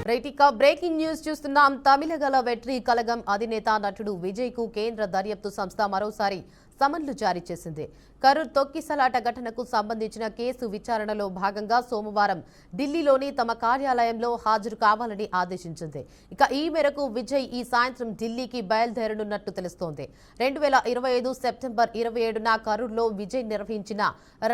Right ఇక breaking news చూస్తున్నాం. తమిళగల వెట్రి కలగం అధినేత నటుడు విజయ్ కు కేంద్ర దర్యాప్తు సంస్థ మరోసారి సమన్లు జారీ చేసింది. కరూర్ తొక్కిసలాట ఘటనకు సంబంధించిన కేసు విచారణలో భాగంగా సోమవారం ఢిల్లీలోని తమ కార్యాలయంలో హాజరు కావాలని ఆదేశించింది. ఇక ఈ మేరకు విజయ్ ఈ సాయంత్రం ఢిల్లీకి బయలుదేరనున్నట్టు తెలుస్తోంది. 2025 సెప్టెంబర్ 27న కరూర్లో విజయ్ నిర్వహించిన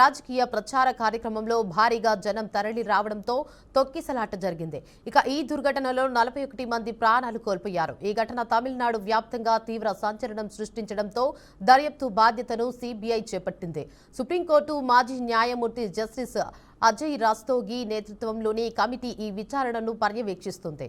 రాజకీయ ప్రచార కార్యక్రమంలో భారీగా జనం తరలి రావడంతో తొక్కిసలాట జరిగింది. ఇక ఈ దుర్ఘటనలో 41 మంది ప్రాణాలు కోల్పోయారు. ఈ ఘటన తమిళనాడు వ్యాప్తంగా తీవ్ర సంచలనం సృష్టించడంతో దర్యాప్తు బాధ్యతను సిబిఐ చేపట్టింది. సుప్రీంకోర్టు మాజీ న్యాయమూర్తి జస్టిస్ అజయ్ రస్తోగి నేతృత్వంలోని కమిటీ ఈ విచారణను పర్యవేక్షిస్తుంది.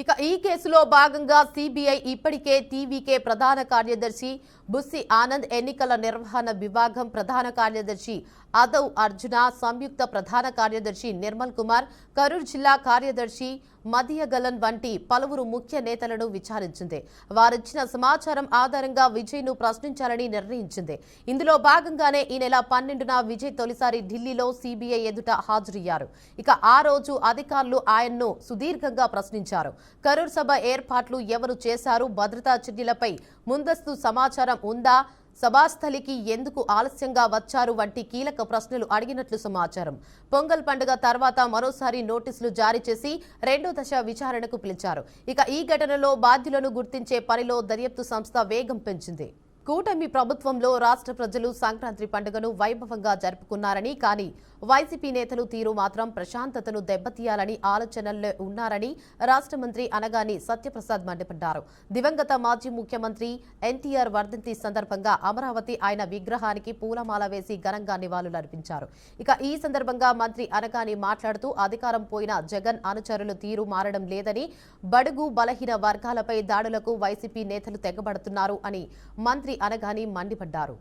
ఇక ఈ కేసులో భాగంగా సిబిఐ ఇప్పటికే టీవీకే ప్రధాన కార్యదర్శి బుస్సి ఆనంద్, ఎన్నికల నిర్వహణ విభాగం ప్రధాన కార్యదర్శి అదవ్ అర్జున, సంయుక్త ప్రధాన కార్యదర్శి నిర్మల్ కుమార్, కరూర్ జిల్లా కార్యదర్శి మదియగలన్ వంటి పలువురు ముఖ్య నేతలను విచారించింది. వారిచ్చిన సమాచారం ఆధారంగా విజయ్ ను ప్రశ్నించాలని నిర్ణయించింది. ఇందులో భాగంగానే ఈ నెల 12న విజయ్ తొలిసారి ఢిల్లీలో సిబిఐ ఎదుట హాజరయ్యారు. ఇక ఆ రోజు అధికారులు ఆయన్ను సుదీర్ఘంగా ప్రశ్నించారు. కరూర్ సభ ఏర్పాట్లు ఎవరు చేశారు, భద్రతా చర్యలపై ముందస్తు సమాచారం ఉందా, సభాస్థలికి ఎందుకు ఆలస్యంగా వచ్చారు వంటి కీలక ప్రశ్నలు అడిగినట్లు సమాచారం. పొంగల్ పండుగ తర్వాత మరోసారి నోటీసులు జారీ చేసి రెండో దశ విచారణకు పిలిచారు. ఇక ఈ ఘటనలో బాధ్యులను గుర్తించే పనిలో దర్యాప్తు సంస్థ వేగం పెంచింది. కూటమి ప్రభుత్వంలో రాష్ట్ర ప్రజలు సంక్రాంతి పండుగను వైభవంగా జరుపుకున్నారని, కానీ వైసీపీ నేతలు తీరు మాత్రం ప్రశాంతతను దెబ్బతీయాలని ఆలోచనల్లో ఉన్నారని రాష్ట్ర మంత్రి అనగాని సత్యప్రసాద్ మండిపడ్డారు. దివంగత మాజీ ముఖ్యమంత్రి ఎన్టీఆర్ వర్ధంతి సందర్భంగా అమరావతి ఆయన విగ్రహానికి పూలమాల వేసి ఘనంగా నివాళులర్పించారు. ఇక ఈ సందర్భంగా మంత్రి అనగాని మాట్లాడుతూ అధికారం పోయిన జగన్ అనుచరులు తీరు మారడం లేదని, బడుగు బలహీన వర్గాలపై దాడులకు వైసీపీ నేతలు తెగబడుతున్నారు అని మంత్రి అనగాని మండిపడ్డారు.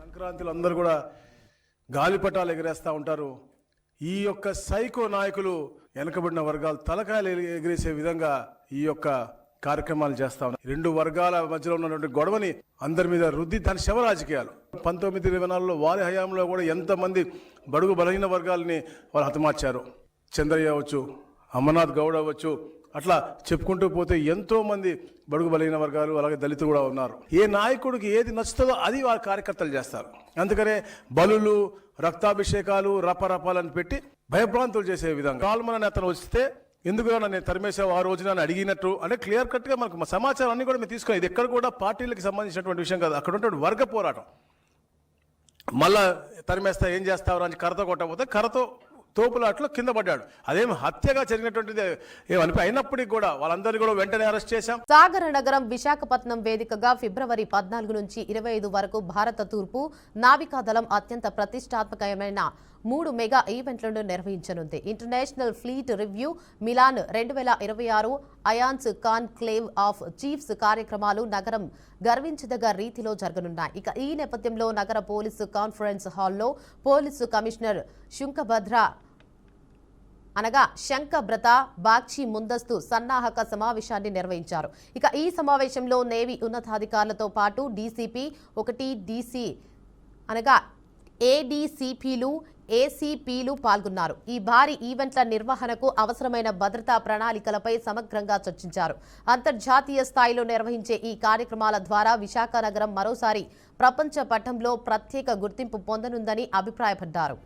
సంక్రాంతిలో అందరూ కూడా గాలిపటాలు ఎగరేస్తూ ఉంటారు. ఈ యొక్క సైకో నాయకులు వెనకబడిన వర్గాలు తలకాయలు ఎగిరేసే విధంగా ఈ యొక్క కార్యక్రమాలు చేస్తా ఉన్నారు. రెండు వర్గాల మధ్యలో ఉన్నటువంటి గొడవని అందరి మీద రుద్ది దాని శవ రాజకీయాలు. 1924లో వారి హయాంలో కూడా ఎంతమంది బడుగు బలహీన వర్గాలని వాళ్ళు హతమార్చారు. చంద్రయ్య అవ్వచ్చు, అమర్నాథ్ గౌడ్ అవ్వచ్చు, అట్లా చెప్పుకుంటూ పోతే ఎంతో మంది బడుగు బలహీన వర్గాలు అలాగే దళితులు కూడా ఉన్నారు. ఏ నాయకుడికి ఏది నచ్చుతుందో అది వారి కార్యకర్తలు చేస్తారు. అందుకనే బలులు, రక్తాభిషేకాలు, రపరపాలను పెట్టి భయభ్రాంతులు చేసే విధంగా కాల్మన నేతను వస్తే ఎందుకు నేను తరిమేసావు ఆ రోజు నన్ను అడిగినట్టు అంటే క్లియర్ కట్గా మనకు సమాచారం అన్ని కూడా మేము తీసుకుని, ఇది ఎక్కడ కూడా పార్టీలకు సంబంధించినటువంటి విషయం కాదు. అక్కడ ఉన్నటువంటి వర్గ పోరాటం. మళ్ళా తరిమేస్తా ఏం చేస్తావు అని కర్రతో కొట్టకపోతే కర్రతో తోపులాట్లో కింద పడ్డాడు. అదేమి హత్యగా జరిగినటువంటిది ఏమనిపి అయినప్పటికీ కూడా వాళ్ళందరినీ కూడా వెంటనే అరెస్ట్ చేశాం. సాగర నగరం విశాఖపట్నం వేదికగా ఫిబ్రవరి 14 నుంచి 25 వరకు భారత తూర్పు నావికాదళం అత్యంత ప్రతిష్టాత్మకమైన 3 మెగా ఈవెంట్లను నిర్వహించనుంది. International fleet review, Milan 2026, IONS conclave of chiefs కార్యక్రమాలు నగరం గర్వించదగ్గ రీతిలో జరగనున్నాయి. ఇక ఈ నేపథ్యంలో నగర పోలీసు కాన్ఫరెన్స్ హాల్లో పోలీసు కమిషనర్ శంకబ్రత బాగ్చి ముందస్తు సన్నాహక సమావేశాన్ని నిర్వహించారు. ఇక ఈ సమావేశంలో నేవీ ఉన్నతాధికారులతో పాటు డీసీపీ 1 డీసీ ఏడీసీపీలు, ఏసీపీలు పాల్గొన్నారు. ఈ భారీ ఈవెంట్ల నిర్వహణకు అవసరమైన భద్రతా ప్రణాళికలపై సమగ్రంగా చర్చించారు. అంతర్జాతీయ స్థాయిలో నిర్వహించే ఈ కార్యక్రమాల ద్వారా విశాఖ నగరం మరోసారి ప్రపంచ పటంలో ప్రత్యేక గుర్తింపు పొందనుందని అభిప్రాయపడ్డారు.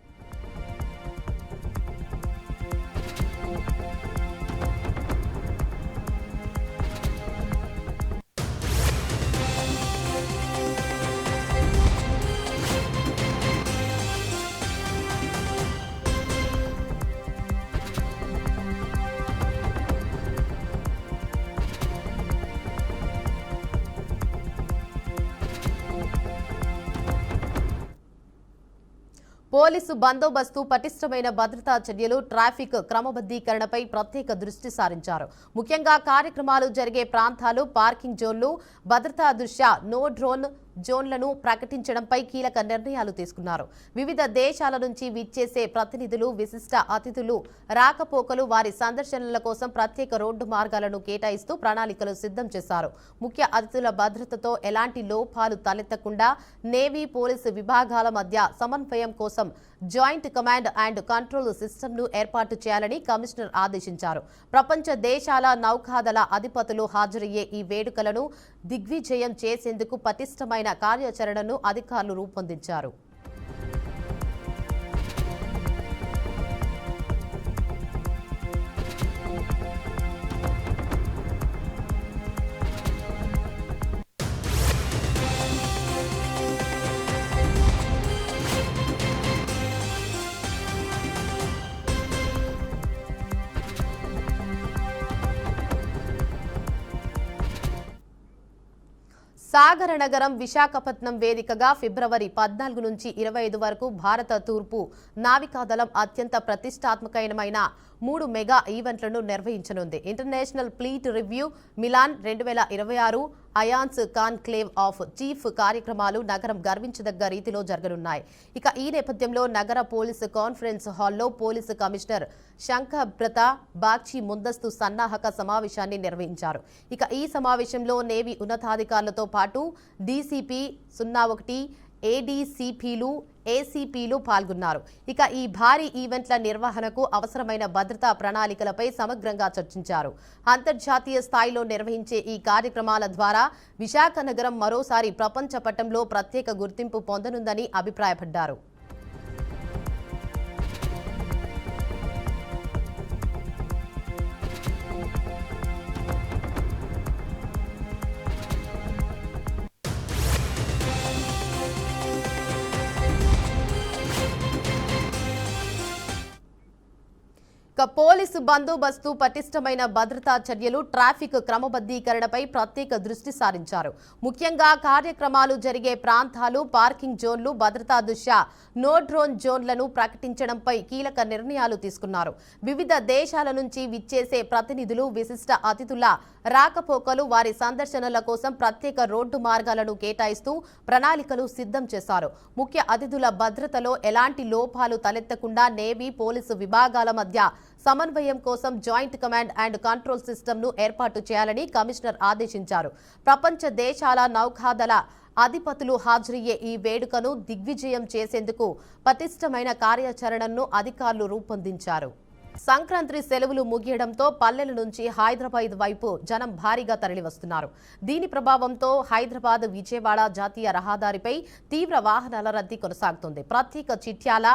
పోలీసు బందోబస్తు, పటిష్టమైన భద్రతా చర్యలు, ట్రాఫిక్ క్రమబద్ధీకరణపై ప్రత్యేక దృష్టి సారించారు. ముఖ్యంగా కార్యక్రమాలు జరిగే ప్రాంతాలు, పార్కింగ్ జోన్లు భద్రతా దృష్ట్యా నో డ్రోన్ జోన్లను ప్రకటించడంపై కీలక నిర్ణయాలు తీసుకున్నారు. వివిధ దేశాల నుంచి విచ్చేసే ప్రతినిధులు, విశిష్ట అతిథులు రాకపోకలు, వారి సందర్శనల కోసం ప్రత్యేక రోడ్డు మార్గాలను కేటాయిస్తూ ప్రణాళికలు సిద్ధం చేశారు. ముఖ్య అతిథుల భద్రతతో ఎలాంటి లోపాలు తలెత్తకుండా నేవీ, పోలీసు విభాగాల మధ్య సమన్వయం కోసం జాయింట్ కమాండ్ అండ్ కంట్రోల్ సిస్టమ్ను ఏర్పాటు చేయాలని కమిషనర్ ఆదేశించారు. ప్రపంచ దేశాల నౌకాదళ అధిపతులు హాజరయ్యే ఈ వేడుకలను దిగ్విజయం చేసేందుకు పటిష్టమైన కార్యాచరణను అధికారులు రూపొందించారు. సాగర నగరం విశాఖపట్నం వేదికగా ఫిబ్రవరి 14 నుంచి 25 వరకు భారత తూర్పు నావికాదళం అత్యంత ప్రతిష్టాత్మకమైన 3 మెగా ఈవెంట్లను నిర్వహించనుంది. International fleet review, Milan 2026, IONS conclave of chief కార్యక్రమాలు నగరం గర్వించదగ్గ రీతిలో జరగనున్నాయి. ఇక ఈ నేపథ్యంలో నగర పోలీసు కాన్ఫరెన్స్ హాల్లో పోలీసు కమిషనర్ శంఖబ్రత బాగ్చి ముందస్తు సన్నాహక సమావేశాన్ని నిర్వహించారు. ఇక ఈ సమావేశంలో నేవీ ఉన్నతాధికారులతో పాటు డీసీపీ 01, ఏడీసీపీలు, ఏసీపీలు పాల్గొన్నారు. ఇక ఈ భారీ ఈవెంట్ల నిర్వహణకు అవసరమైన భద్రతా ప్రణాళికలపై సమగ్రంగా చర్చించారు. అంతర్జాతీయ స్థాయిలో నిర్వహించే ఈ కార్యక్రమాల ద్వారా విశాఖ నగరం మరోసారి ప్రపంచ పటంలో ప్రత్యేక గుర్తింపు పొందనుందని అభిప్రాయపడ్డారు. పోలీసు బందోబస్తు, పటిష్టమైన భద్రతా చర్యలు, ట్రాఫిక్ క్రమబద్ధీకరణపై ప్రత్యేక దృష్టి సారించారు. ముఖ్యంగా కార్యక్రమాలు జరిగే ప్రాంతాలు, పార్కింగ్ జోన్లు, భద్రతా దృష్ట్యా నో డ్రోన్ జోన్లను ప్రకటించడంపై కీలక నిర్ణయాలు తీసుకున్నారు. వివిధ దేశాల నుంచి విచ్చేసే ప్రతినిధులు, విశిష్ట అతిథుల రాకపోకలు, వారి సందర్శనల కోసం ప్రత్యేక రోడ్డు మార్గాలను కేటాయిస్తూ ప్రణాళికలు సిద్ధం చేశారు. ముఖ్య అతిథుల భద్రతలో ఎలాంటి లోపాలు తలెత్తకుండా నేవీ, పోలీసు విభాగాల మధ్య సమన్వయం కోసం జాయింట్ కమాండ్ అండ్ కంట్రోల్ సిస్టమ్ను ఏర్పాటు చేయాలని కమిషనర్ ఆదేశించారు. ప్రపంచ దేశాల నౌకాదళ అధిపతులు హాజరయ్యే ఈ వేడుకను దిగ్విజయం చేసేందుకు పటిష్టమైన కార్యాచరణను అధికారులు రూపొందించారు. సంక్రాంతి సెలవులు ముగియడంతో పల్లెల నుంచి హైదరాబాద్ వైపు జనం భారీగా తరలివస్తున్నారు. దీని ప్రభావంతో హైదరాబాద్ విజయవాడ జాతీయ రహదారిపై తీవ్ర వాహనాల రద్దీ కొనసాగుతుంది. ప్రత్యేక చిట్యాల,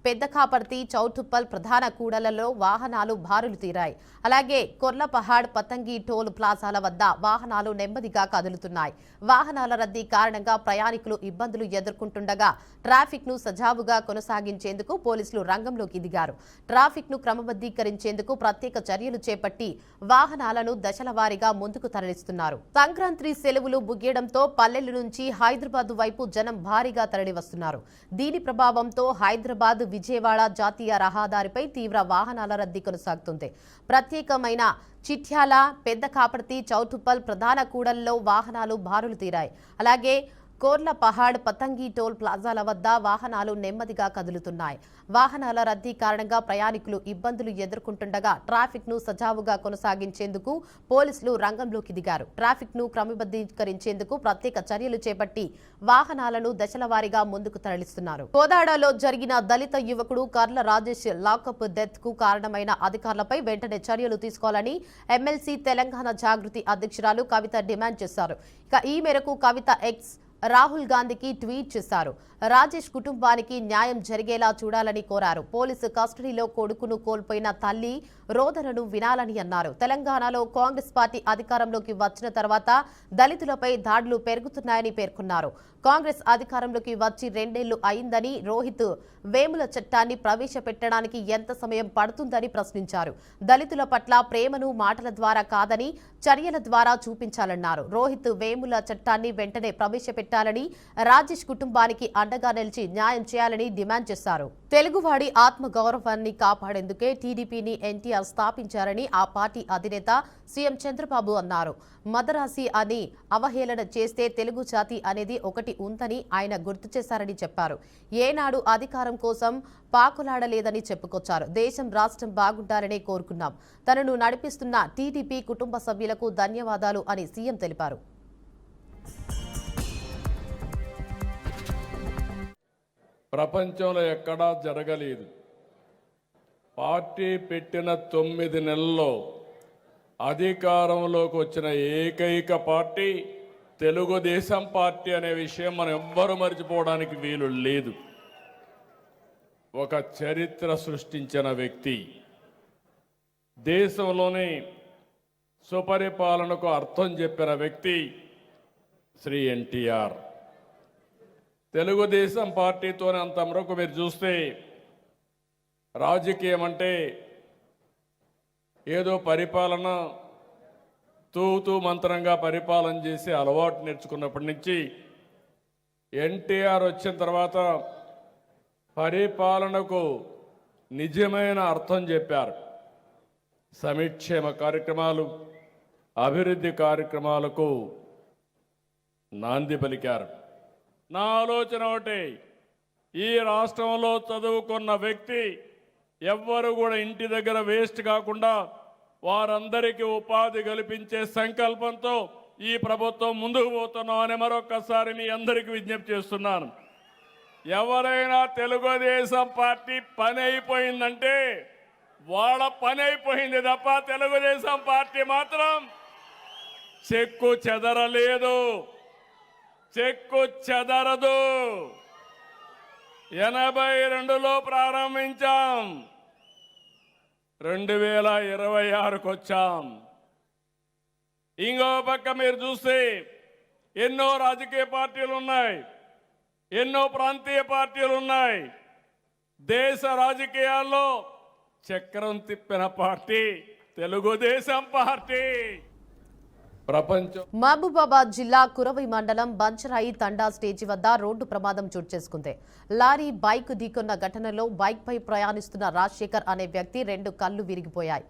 పెద్దకాపర్తి, చౌటుప్పల్ ప్రధాన కూడళ్లలో వాహనాలు బారులు తీరాయి. అలాగే కొర్లపహాడ్, పతంగి టోల్ ప్లాజాల వద్ద వాహనాలు నెమ్మదిగా కదులుతున్నాయి. వాహనాల రద్దీ కారణంగా ప్రయాణికులు ఇబ్బందులు ఎదుర్కొంటుండగా ట్రాఫిక్ ను సజావుగా కొనసాగించేందుకు పోలీసులు రంగంలోకి దిగారు. ట్రాఫిక్ ను క్రమబద్ధీకరించేందుకు ప్రత్యేక చర్యలు చేపట్టి వాహనాలను దశల వారీగా ముందుకు తరలిస్తున్నారు. సంక్రాంతి సెలవులు ముగియడంతో పల్లెల నుంచి హైదరాబాద్ వైపు జనం భారీగా తరలివస్తున్నారు. దీని ప్రభావంతో హైదరాబాద్ విజయవాడ జాతీయ రహదారిపై తీవ్ర వాహనాల రద్దీ కొనసాగుతుంది. ప్రత్యేకమైన చిట్యాల, పెద్దకాపర్తి, చౌటుప్పల్ ప్రధాన కూడల్లో వాహనాలు బారులు తీరాయి. అలాగే కోర్లపహాడ్, పతంగి టోల్ ప్లాజాల వద్ద వాహనాలు నెమ్మదిగా కదులుతున్నాయి. వాహనాల రద్దీ కారణంగా ప్రయాణికులు ఇబ్బందులు ఎదుర్కొంటుండగా ట్రాఫిక్ ను సజావుగా కొనసాగించేందుకు పోలీసులు రంగంలోకి దిగారు. ట్రాఫిక్ ను క్రమబద్ధీకరించేందుకు ప్రత్యేక చర్యలు చేపట్టి వాహనాలను దశల వారీగా ముందుకు తరలిస్తున్నారు. కోదాడలో జరిగిన దళిత యువకుడు కర్ల రాజేష్ లాకప్ డెత్ కు కారణమైన అధికారులపై వెంటనే చర్యలు తీసుకోవాలని ఎమ్మెల్సీ తెలంగాణ జాగృతి అధ్యక్షురాలు కవిత డిమాండ్ చేశారు. ఇక ఈ మేరకు కవిత ఎక్స్ రాహుల్ గాంధీకి ట్వీట్ చేశారు. రాజేష్ కుటుంబానికి న్యాయం జరిగేలా చూడాలని కోరారు. పోలీసు కస్టడీలో కొడుకును కోల్పోయిన తల్లి రోదనను వినాలని అన్నారు. తెలంగాణలో కాంగ్రెస్ పార్టీ అధికారంలోకి వచ్చిన తర్వాత దళితులపై దాడులు పెరుగుతున్నాయని పేర్కొన్నారు. కాంగ్రెస్ అధికారంలోకి వచ్చి 2 ఏళ్లు అయిందని, రోహిత్ వేముల చట్టాన్ని ప్రవేశపెట్టడానికి ఎంత సమయం పడుతుందని ప్రశ్నించారు. దళితుల పట్ల ప్రేమను మాటల ద్వారా కాదని చర్యల ద్వారా చూపించాలన్నారు. రోహిత్ వేముల చట్టాన్ని వెంటనే ప్రవేశపెట్టాలని పెట్టాలని, రాజేష్ కుటుంబానికి అండగా నిలిచి న్యాయం చేయాలని డిమాండ్ చేశారు. తెలుగువాడి ఆత్మగౌరవాన్ని కాపాడేందుకే టీడీపీని ఎన్టీఆర్ స్థాపించారని ఆ పార్టీ అధినేత సీఎం చంద్రబాబు అన్నారు. మదరాసి అని అవహేళన చేస్తే తెలుగు జాతి అనేది ఒకటి ఉందని ఆయన గుర్తు చేశారని చెప్పారు. ఏనాడు అధికారం కోసం పాకులాడలేదని చెప్పుకొచ్చారు. దేశం రాష్ట్రం బాగుండాలనే కోరుకున్నాం. తనను నడిపిస్తున్న టీడీపీ కుటుంబ సభ్యులకు ధన్యవాదాలు అని సీఎం తెలిపారు. ప్రపంచంలో ఎక్కడా జరగలేదు. పార్టీ పెట్టిన 9 నెలల్లో అధికారంలోకి వచ్చిన ఏకైక పార్టీ తెలుగుదేశం పార్టీ అనే విషయం మనం ఎవ్వరూ మర్చిపోవడానికి వీలు లేదు. ఒక చరిత్ర సృష్టించిన వ్యక్తి, దేశంలోని సుపరిపాలనకు అర్థం చెప్పిన వ్యక్తి శ్రీ ఎన్టీఆర్. తెలుగుదేశం పార్టీతోనే అంతవరకు మీరు చూస్తే రాజకీయం అంటే ఏదో పరిపాలన తూతూ మంత్రంగా పరిపాలన చేసి అలవాటు నేర్చుకున్నప్పటి నుంచి ఎన్టీఆర్ వచ్చిన తర్వాత పరిపాలనకు నిజమైన అర్థం చెప్పారు. సంక్షేమ కార్యక్రమాలు, అభివృద్ధి కార్యక్రమాలకు నాంది పలికారు. నా ఆలోచన ఒకటి, ఈ రాష్ట్రంలో చదువుకున్న వ్యక్తి ఎవ్వరు కూడా ఇంటి దగ్గర వేస్ట్ కాకుండా వారందరికీ ఉపాధి కల్పించే సంకల్పంతో ఈ ప్రభుత్వం ముందుకు పోతున్నామని మరొకసారి మీ అందరికీ విజ్ఞప్తి చేస్తున్నాను. ఎవరైనా తెలుగుదేశం పార్టీ పని అయిపోయిందంటే వాళ్ళ పని అయిపోయింది తప్ప తెలుగుదేశం పార్టీ మాత్రం చెక్కు చెదరలేదు, చెక్కు చెదరదు. 82లో ప్రారంభించాం, 2026కు వచ్చాం. ఇంకో పక్క మీరు చూస్తే ఎన్నో రాజకీయ పార్టీలు ఉన్నాయి, ఎన్నో ప్రాంతీయ పార్టీలు ఉన్నాయి. దేశ రాజకీయాల్లో చక్రం తిప్పిన పార్టీ తెలుగుదేశం పార్టీ. మహబూబాబాద్ జిల్లా కురవై మండలం బంచరాయి తండా స్టేజి వద్ద రోడ్డు ప్రమాదం చోటు చేసుకుంది. లారీ బైక్ ఢీకొన్న ఘటనలో బైక్ పై ప్రయాణిస్తున్న రాజశేఖర్ అనే వ్యక్తి 2 కళ్లు విరిగిపోయాయి.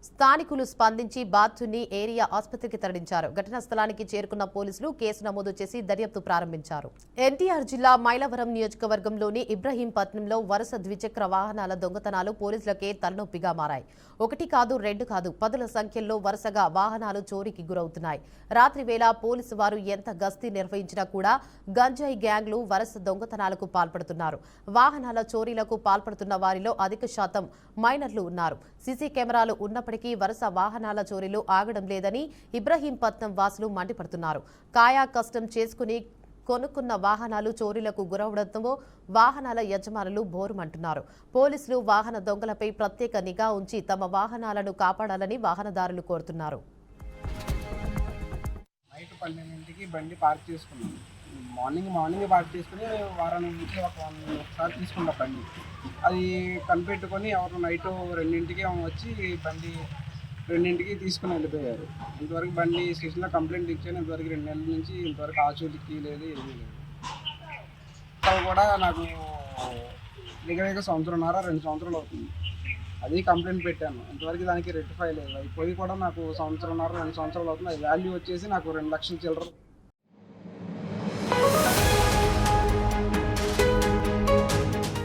స్థానికులు స్పందించి బాధితుడిని ఏరియా ఆసుపత్రికి తరలించారు. ఘటనా స్థలానికి చేరుకున్న పోలీసులు కేసు నమోదు చేసి దర్యాప్తు ప్రారంభించారు. ఎన్టీఆర్ జిల్లా మైలవరం నియోజకవర్గంలోని ఇబ్రహీంపట్నంలో వరుస ద్విచక్ర వాహనాల దొంగతనాలు పోలీసులకే తలనొప్పిగా మారాయి. 1 కాదు 2 కాదు 10ల సంఖ్యలో వరుసగా వాహనాలు చోరీకి గురవుతున్నాయి. రాత్రి వేళ పోలీసు వారు ఎంత గస్తీ నిర్వహించినా కూడా గంజాయి గ్యాంగ్లు వరుస దొంగతనాలకు పాల్పడుతున్నారు. వాహనాల చోరీలకు పాల్పడుతున్న వారిలో అధిక శాతం మైనర్లు ఉన్నారు. సీసీ కెమెరాలు ఉన్నప్పటికీ వరుస వాహనాల చోరీలు ఆగడం లేదని ఇబ్రహీంపట్నం వాసులు మండిపడుతున్నారు. కాయా కష్టం చేసుకుని కొనుక్కున్న వాహనాలు చోరీలకు గురవడంతో వాహనాల యజమానులు బోరుమంటున్నారు. పోలీసులు వాహన దొంగలపై ప్రత్యేక నిఘా ఉంచి తమ వాహనాలను కాపాడాలని వాహనదారులు కోరుతున్నారు. నైట్ 12ంటికి బండి పార్క్ చేసుకున్నాం. మార్నింగ్ పార్క్ చేసుకుని వారానికి ఒకసారి తీసుకున్న బండి అది కనిపెట్టుకొని ఎవరు నైట్ 2ంటికి వచ్చి బండి 2ంటికి తీసుకుని వెళ్ళిపోయారు. ఇంతవరకు బండి స్టేషన్లో కంప్లైంట్ ఇచ్చాను. ఇంతవరకు 2 నెలల నుంచి ఇంతవరకు ఆచూలికి లేదు, ఏమీ లేదు. కూడా నాకు దగ్గర 1.5 సంవత్సరాలు 2 సంవత్సరాలు అవుతుంది. అది కంప్లైంట్ పెట్టాను. ఇంతవరకు దానికి రెక్టిఫై లేదు. అయిపోయి కూడా నాకు 1.5 సంవత్సరాలు 2 సంవత్సరాలు అవుతుంది. వాల్యూ వచ్చేసి నాకు 2 లక్షల చిల్లర.